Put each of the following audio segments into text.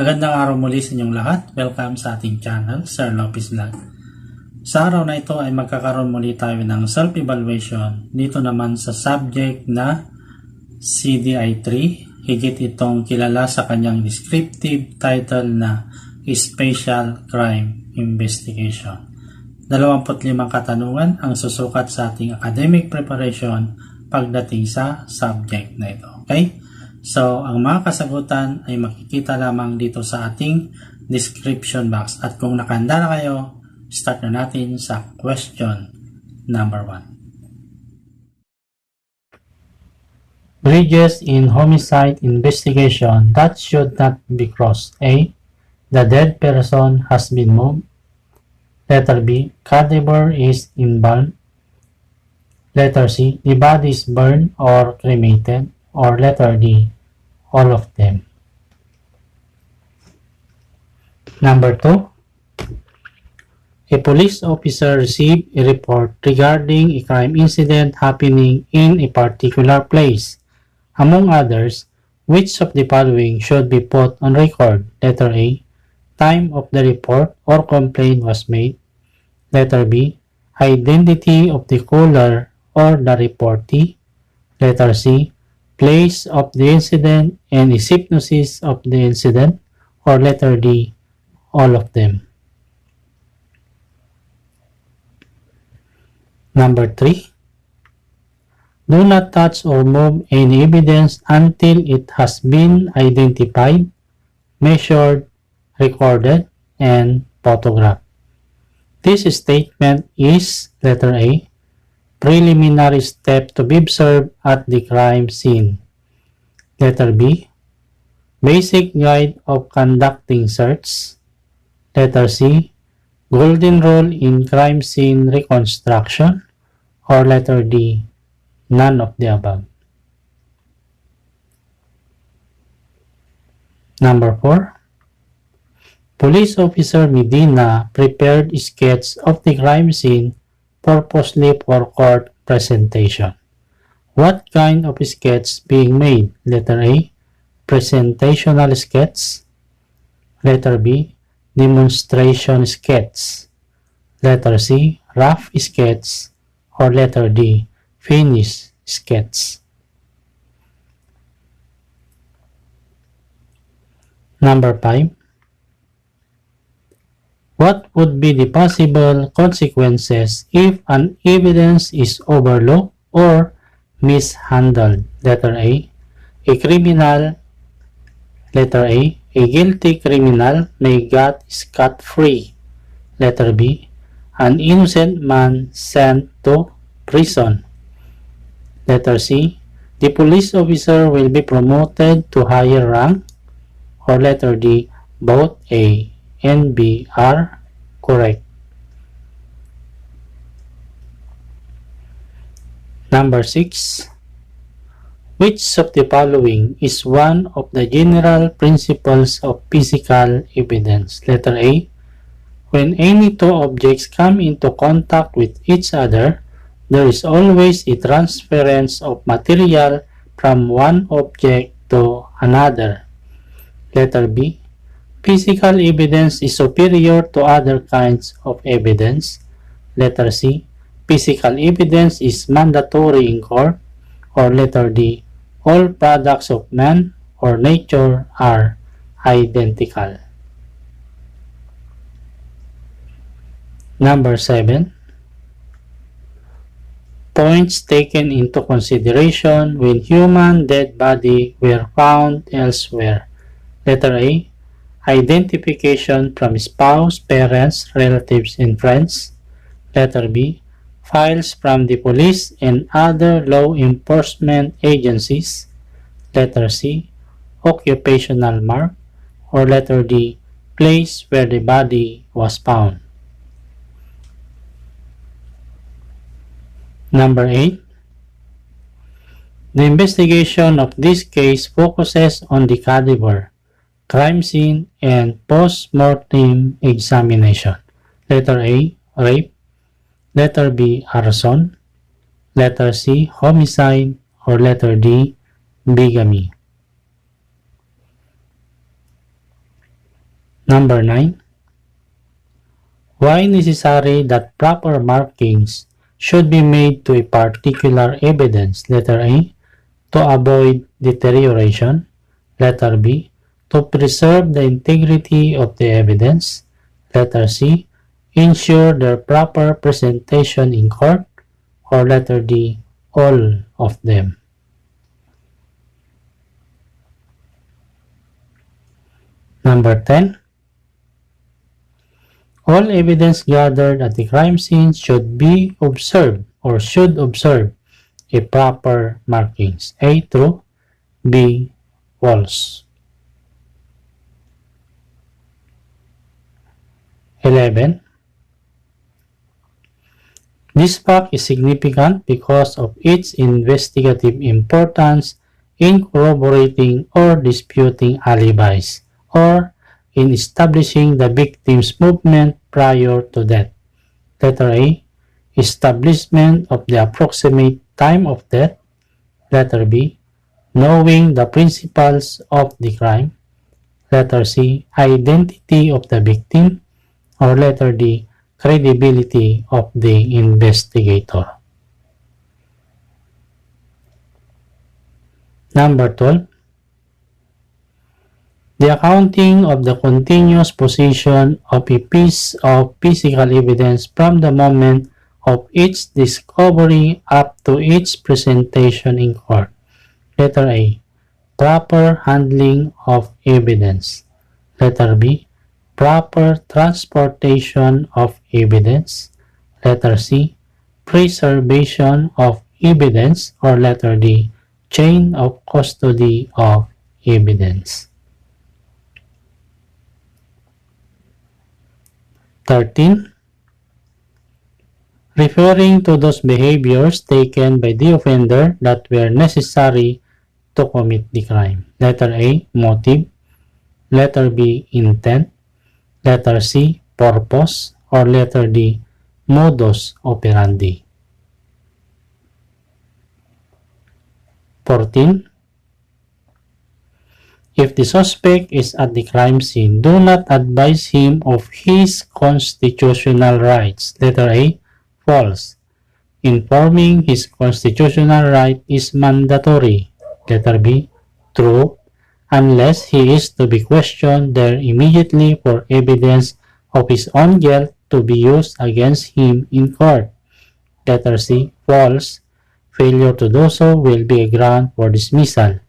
Magandang araw muli sa inyong lahat. Welcome sa ating channel, Sir Lopez Vlog. Sa araw na ito ay magkakaroon muli tayo ng self-evaluation dito naman sa subject na CDI3. Higit itong kilala sa kanyang descriptive title na Special Crime Investigation. 25 katanungan ang susukat sa ating academic preparation pagdating sa subject na ito. Okay? So, ang mga kasagutan ay makikita lamang dito sa ating description box. At kung nakahanda na kayo, start na natin sa question number 1. Bridges in homicide investigation that should not be crossed. A. The dead person has been moved. Letter B. Cadaver is embalmed. Letter C. The body is burned or cremated. Or letter D, all of them. Number 2. A police officer received a report regarding a crime incident happening in a particular place. Among others, which of the following should be put on record? Letter A, time of the report or complaint was made. Letter B, identity of the caller or the reportee. Letter C, place of the incident and the synopsis of the incident, or letter D, all of them. Number 3. Do not touch or move any evidence until it has been identified, measured, recorded, and photographed. This statement is letter A, preliminary step to be observed at the crime scene. Letter B, basic guide of conducting search. Letter C, golden rule in crime scene reconstruction. Or letter D, none of the above. Number 4. Police Officer Medina prepared a sketch of the crime scene purposely for court presentation. What kind of sketch being made? Letter A, presentational sketch. Letter B, demonstration sketch. Letter C, rough sketch. Or letter D, finish sketch. Number 5. What would be the possible consequences if an evidence is overlooked or mishandled? Letter A, a criminal. Letter A guilty criminal may get scot-free. Letter B, an innocent man sent to prison. Letter C, the police officer will be promoted to higher rank. Or letter D, both A and B are correct. Number 6. Which of the following is one of the general principles of physical evidence? Letter A, when any two objects come into contact with each other, there is always a transference of material from one object to another. Letter B, physical evidence is superior to other kinds of evidence. Letter C, physical evidence is mandatory in court. Or letter D, all products of man or nature are identical. Number 7. Points taken into consideration when human dead body were found elsewhere. Letter A, identification from spouse, parents, relatives, and friends. Letter B, files from the police and other law enforcement agencies. Letter C, occupational mark. Or letter D, place where the body was found. Number 8. The investigation of this case focuses on the cadaver, crime scene, and post-mortem examination. Letter A, rape. Letter B, arson. Letter C, homicide. Or letter D, bigamy. Number 9. Why necessary that proper markings should be made to a particular evidence? Letter A. To avoid deterioration. Letter B. To preserve the integrity of the evidence. Letter C. Ensure their proper presentation in court. Or letter D. All of them. Number 10. All evidence gathered at the crime scene should be observed or should observe a proper markings. A. True. B. False. 11. This fact is significant because of its investigative importance in corroborating or disputing alibis or in establishing the victim's movement prior to death. Letter A. Establishment of the approximate time of death. Letter B. Knowing the principles of the crime. Letter C. Identity of the victim. Or letter D. Credibility of the investigator. Number 12. The accounting of the continuous position of a piece of physical evidence from the moment of its discovery up to its presentation in court. Letter A. Proper handling of evidence. Letter B. Proper transportation of evidence. Letter C. Preservation of evidence. Or letter D. Chain of custody of evidence. 13. Referring to those behaviors taken by the offender that were necessary to commit the crime. Letter A. Motive. Letter B. Intent. Letter C. Purpose. Or letter D. Modus operandi. 14. If the suspect is at the crime scene, do not advise him of his constitutional rights. Letter A. False. Informing his constitutional right is mandatory. Letter B. True. Unless he is to be questioned there immediately for evidence of his own guilt to be used against him in court. Letter C. False. Failure to do so will be a ground for dismissal.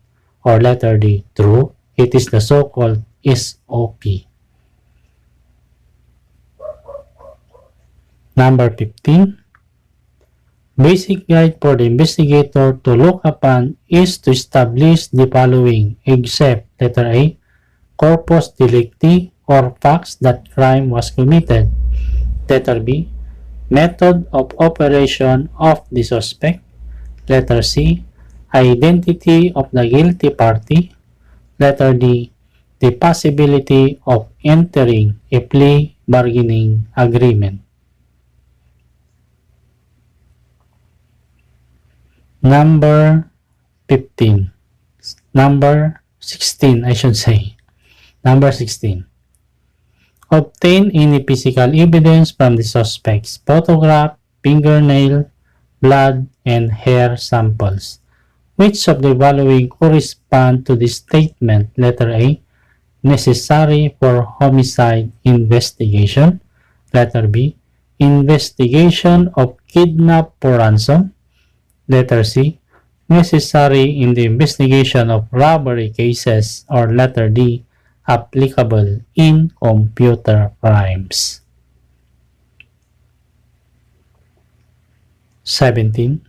Or letter D. True. It is the so-called SOP. Number 15. Basic guide for the investigator to look upon is to establish the following, except letter A. Corpus delicti or facts that crime was committed. Letter B. Method of operation of the suspect. Letter C. Identity of the guilty party. Letter D. The possibility of entering a plea bargaining agreement. Number 15. Number 16, I should say. Number 16. Obtain any physical evidence from the suspect's photograph, fingernail, blood, and hair samples. Which of the following correspond to the statement? Letter A. Necessary for homicide investigation. Letter B. Investigation of kidnap for ransom. Letter C. Necessary in the investigation of robbery cases. Or letter D. Applicable in computer crimes. 17.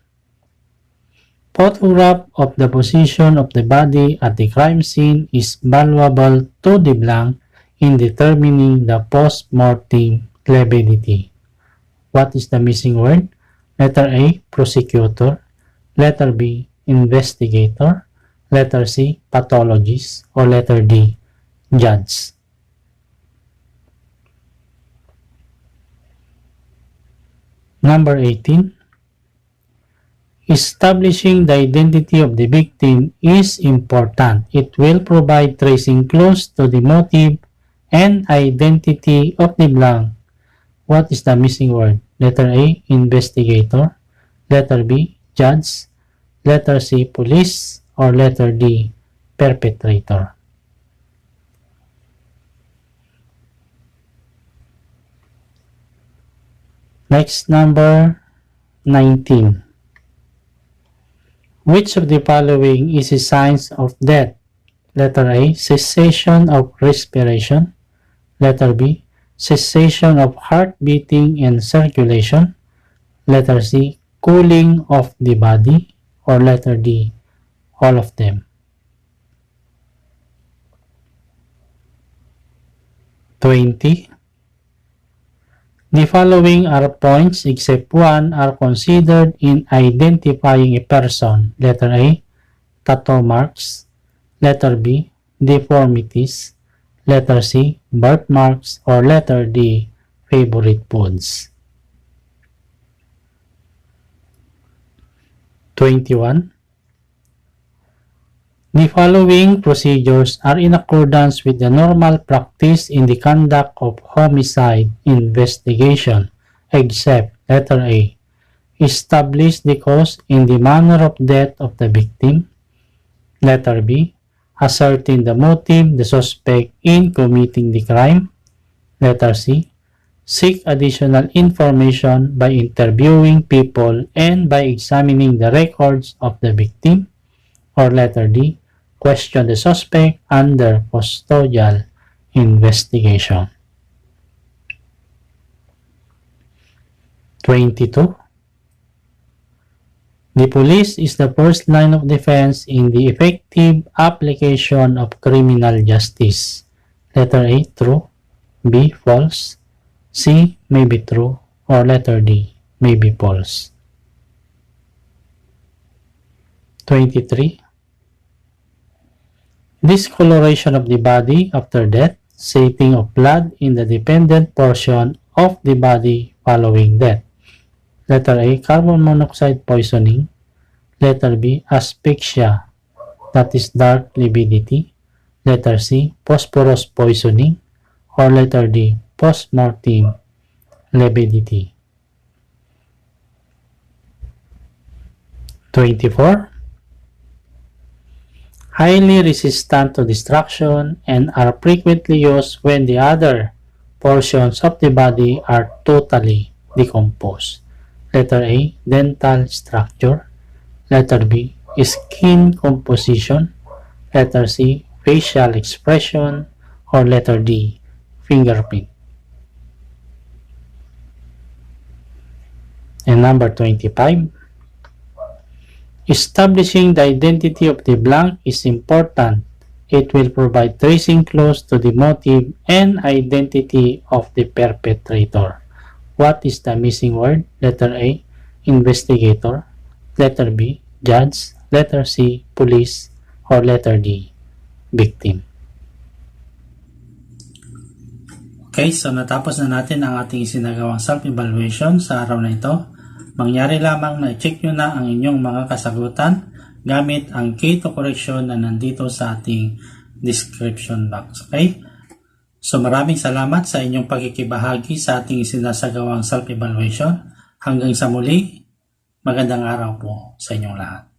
Photograph of the position of the body at the crime scene is valuable to the blank in determining the post-mortem liability. What is the missing word? Letter A. Prosecutor. Letter B. Investigator. Letter C. Pathologist. Or letter D. Judge. Number 18. Establishing the identity of the victim is important. It will provide tracing clues to the motive and identity of the blank. What is the missing word? Letter A, investigator. Letter B, judge. Letter C, police. Or letter D, perpetrator. Next, number 19. Which of the following is a sign of death? Letter A, cessation of respiration. Letter B, cessation of heart beating and circulation. Letter C, cooling of the body. Or letter D, all of them. 20. The following are points except one are considered in identifying a person. Letter A, tattoo marks. Letter B, deformities. Letter C, birthmarks. Or letter D, favorite foods. 21. The following procedures are in accordance with the normal practice in the conduct of homicide investigation, except letter A, establish the cause in the manner of death of the victim. Letter B, ascertain the motive the suspect in committing the crime. Letter C, seek additional information by interviewing people and by examining the records of the victim. Or letter D, question the suspect under custodial investigation. 22. The police is the first line of defense in the effective application of criminal justice. Letter A, true. B, false. C, may be true. Or letter D, may be false. 23. Discoloration of the body after death, seeping of blood in the dependent portion of the body following death. Letter A, carbon monoxide poisoning. Letter B, asphyxia, that is dark lividity. Letter C, phosphorus poisoning. Or letter D, post-mortem lividity. 24. Highly resistant to destruction and are frequently used when the other portions of the body are totally decomposed. Letter A, dental structure. Letter B, skin composition. Letter C, facial expression. Or letter D, fingerprint. And number 25. Establishing the identity of the blank is important. It will provide tracing clues to the motive and identity of the perpetrator. What is the missing word? Letter A, investigator. Letter B, judge. Letter C, police. Or letter D, victim. Okay, so natapos na natin ang ating sinagawang self-evaluation sa araw na ito. Mangyari lamang na i-check nyo na ang inyong mga kasagutan gamit ang key to correction na nandito sa ating description box. Okay? So maraming salamat sa inyong pagkikibahagi sa ating sinasagawang self-evaluation. Hanggang sa muli, magandang araw po sa inyong lahat.